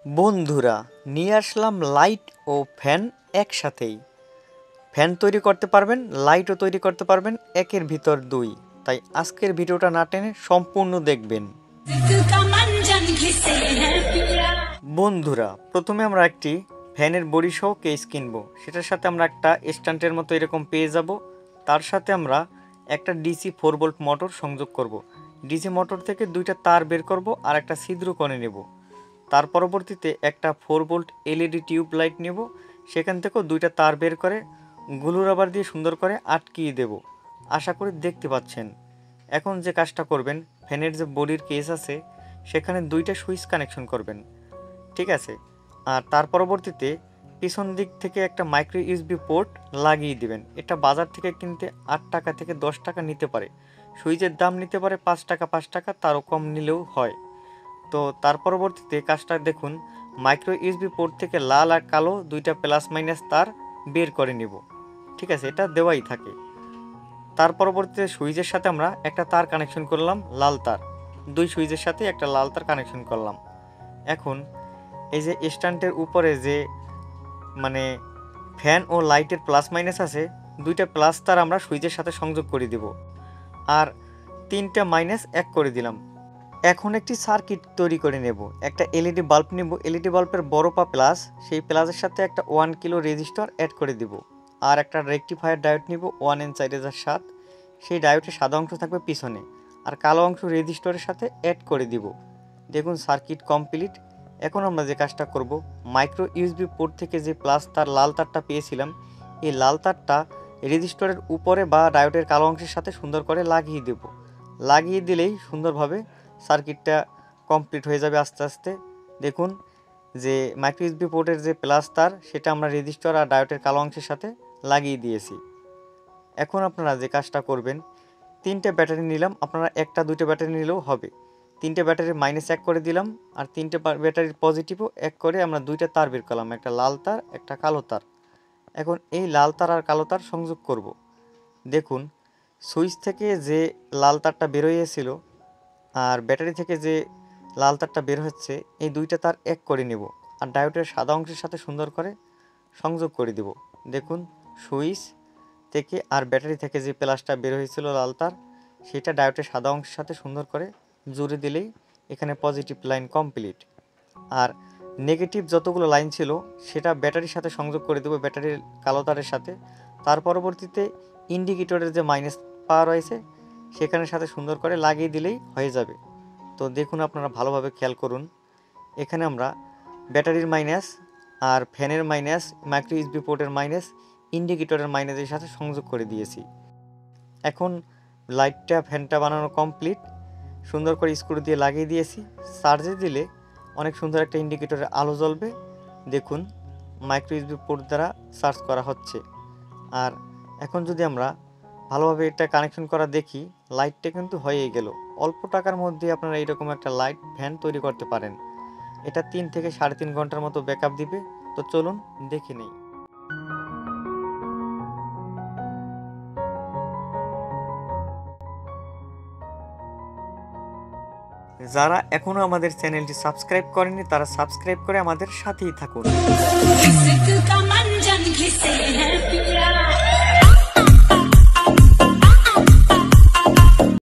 বন্ধুরা, নিয়ে আসলাম লাইট ও ফ্যান একসাথেই। ফ্যান তৈরি করতে পারবেন, লাইটও তৈরি করতে পারবেন, একের ভিতর দুই। তাই আজকের ভিডিওটা না টেনে সম্পূর্ণ দেখবেন। বন্ধুরা, প্রথমে আমরা একটি ফ্যানের বডি সহ কেস কিনবো। সেটার সাথে আমরা একটা স্ট্যান্ডের মতো এরকম পেয়ে যাব। তার সাথে আমরা একটা ডিসি 4 ভোল্ট মোটর সংযোগ করব। ডিসি মোটর থেকে দুইটা তার বের করব আর একটা ছিদ্র করে নেব। তার পরবর্তীতে একটা 4 ভোল্ট এলইডি টিউব লাইট নেব। সেখান থেকেও দুইটা তার বের করে গ্লু রাবার দিয়ে সুন্দর করে আটকিয়ে দেব। আশা করি দেখতে পাচ্ছেন। এখন যে কাজটা করবেন, ফ্যানের যে বডির কেস আছে সেখানে দুইটা সুইচ কানেকশন করবেন, ঠিক আছে। আর তার পরবর্তীতে পিছন দিক থেকে একটা মাইক্রো ইউএসবি পোর্ট লাগিয়ে দিবেন। এটা বাজার থেকে কিনতে 8 টাকা থেকে 10 টাকা নিতে পারে। সুইচের দাম নিতে পারে 5 টাকা, তারও কম নিলেও হয়। তো তার পরবর্তীতে কাজটা দেখুন, মাইক্রো ইউএসবি পোর্ট থেকে লাল আর কালো দুইটা প্লাস মাইনাস তার বের করে নেব, ঠিক আছে। এটা দেওয়াই থাকে। তার পরবর্তীতে সুইচের সাথে আমরা একটা তার কানেকশন করলাম, লাল তার। দুই সুইচের সাথে একটা লাল তার কানেকশন করলাম। এখন এই যে স্ট্যান্ডের উপরে যে মানে ফ্যান ও লাইটের প্লাস মাইনাস আছে, দুইটা প্লাস তার আমরা সুইচের সাথে সংযোগ করে দিব আর তিনটা মাইনাস এক করে দিলাম। এখন একটি সার্কিট তৈরি করে নেব। একটা এলইডি বাল্ব নেব। এলইডি বাল্বের বড় পা প্লাস, সেই প্লাসের সাথে একটা 1 কিলো রেজিস্টর অ্যাড করে দিব। আর একটা রেকটিফায়ার ডায়োড নিব 1N 4007। সেই ডায়োডের সাদা অংশ থাকবে পিছনে আর কালো অংশ রেজিস্টরের সাথে অ্যাড করে দিব। দেখুন সার্কিট কমপ্লিট। এখন আমরা যে কাজটা করব, মাইক্রো ইউএসবি পোর্ট থেকে যে প্লাস তার লাল তারটা পেয়েছিলাম, এই লাল তারটা রেজিস্টরের উপরে বা ডায়োডের কালো অংশের সাথে সুন্দর করে লাগিয়ে দেব। লাগিয়ে দিলেই সুন্দরভাবে সার্কিটটা কমপ্লিট হয়ে যাবে আস্তে আস্তে। দেখুন যে মাইক্রো ইউএসবি পোর্টের যে প্লাস তার, সেটা আমরা রেজিস্টার আর ডায়োডের কালো অংশের সাথে লাগিয়ে দিয়েছি। এখন আপনারা যে কাজটা করবেন, তিনটে ব্যাটারি নিলাম। আপনারা একটা দুইটা ব্যাটারি নিলেও হবে। তিনটে ব্যাটারির মাইনাস এক করে দিলাম আর তিনটে ব্যাটারির পজিটিভও এক করে আমরা দুইটা তার বের করলাম, একটা লাল তার একটা কালো তার। এখন এই লাল তার আর কালো তার সংযোগ করব। দেখুন সুইচ থেকে যে লাল তারটা বেরোয়েছিল আর ব্যাটারি থেকে যে লাল তারটা বের হচ্ছে, এই দুইটা তার এক করে নেব আর ডায়োডের সাদা অংশের সাথে সুন্দর করে সংযোগ করে দেব। দেখুন সুইচ থেকে আর ব্যাটারি থেকে যে প্লাসটা বের হয়েছিল লাল তার, সেটা ডায়োডের সাদা অংশের সাথে সুন্দর করে জুড়ে দিলেই এখানে পজিটিভ লাইন কমপ্লিট। আর নেগেটিভ যতগুলো লাইন ছিল সেটা ব্যাটারির সাথে সংযোগ করে দেবো, ব্যাটারির কালো তারের সাথে। তার পরবর্তীতে ইন্ডিকেটরের যে মাইনাস পাওয়ার রয়েছে সেখানের সাথে সুন্দর করে লাগিয়ে দিলেই হয়ে যাবে। তো দেখুন আপনারা ভালোভাবে খেয়াল করুন। এখানে আমরা ব্যাটারির মাইনাস আর ফ্যানের মাইনাস, মাইক্রো ইউএসবি পোর্টের মাইনাস, ইন্ডিকেটরের মাইনাসের সাথে সংযোগ করে দিয়েছি। এখন লাইটটা ফ্যানটা বানানো কমপ্লিট। সুন্দর করে স্ক্রু দিয়ে লাগিয়ে দিয়েছি। চার্জে দিলে অনেক সুন্দর একটা ইন্ডিকেটরের আলো জ্বলবে। দেখুন মাইক্রো ইউএসবি পোর্ট দ্বারা চার্জ করা হচ্ছে। আর এখন যদি আমরা ভালোভাবে এটা কানেকশন করা দেখি, লাইটটা কিন্তু হয়েই গেল। অল্প টাকার মধ্যে আপনারা এইরকম একটা লাইট ফ্যান তৈরি করতে পারেন। এটা 3 থেকে 3.5 ঘন্টার মতো ব্যাকআপ দিবে। তো চলুন দেখে নেই। যারা এখনো আমাদের চ্যানেলটি সাবস্ক্রাইব করেনি তারা সাবস্ক্রাইব করে আমাদের সাথেই থাকুন।